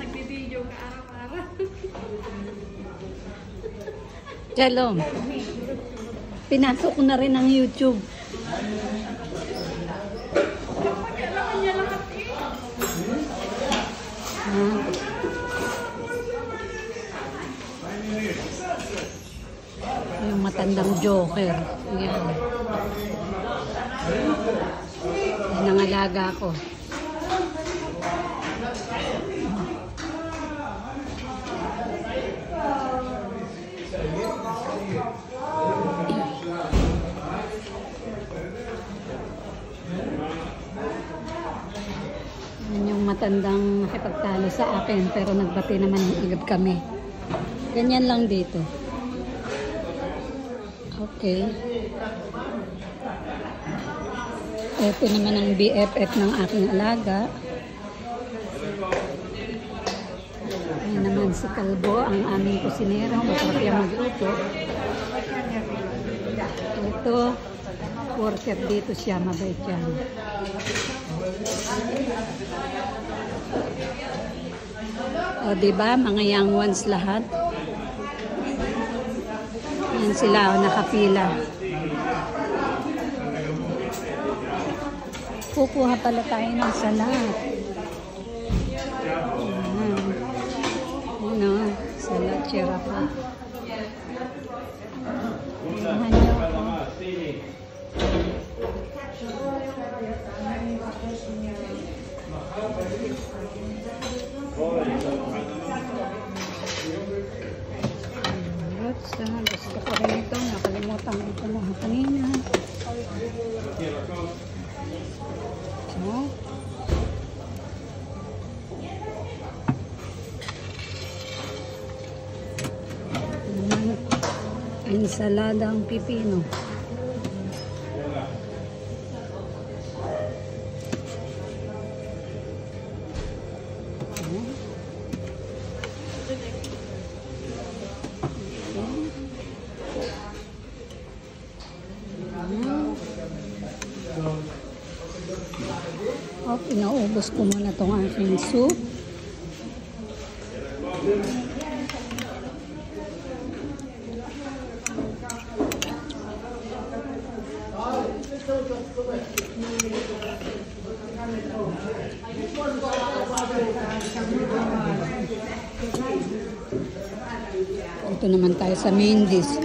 Nagbibideo ka araw-araw. Shalom. Pinasok ko na rin ang YouTube. Kailangan niya lahat eh. Yung matandang Joker. Yan. Yan ang alaga ko. Yan yung matandang nakipagtalo sa akin pero nagbati naman agad kami. Ganyan lang dito. Okay. Ito naman ang BFF ng aking alaga. Ayan naman si Kalbo, ang aming kusinero. Masarap yung magluto. Ito, worker dito siya, mabait yan. O diba, mga young ones lahat. Yan sila, nakapila. Kukuha pala tayo ng salad. Ano, salad chirapa. Kuhan niyo ako. Gusto ko rin ito. Nakalimutan ko ito mga kanina. So, ensaladang pipino. Oh, pinaubos ko muna itong aking soup. Ito naman tayo sa main dish.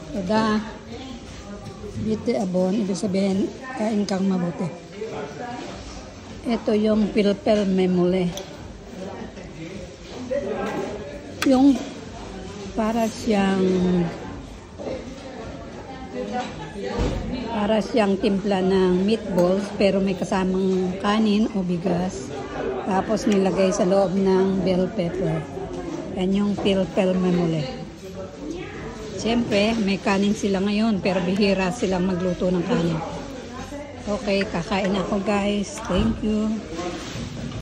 Tada, biti abon, ibig sabihin, kain kang mabuti. Ito yung pilpel memole. Yung para siyang timpla ng meatballs pero may kasamang kanin o bigas. Tapos nilagay sa loob ng bell pepper. Yan yung pilpel memole. Siyempre, may kanin sila ngayon pero bihira silang magluto ng kanin. Okay, kakain ako guys. Thank you.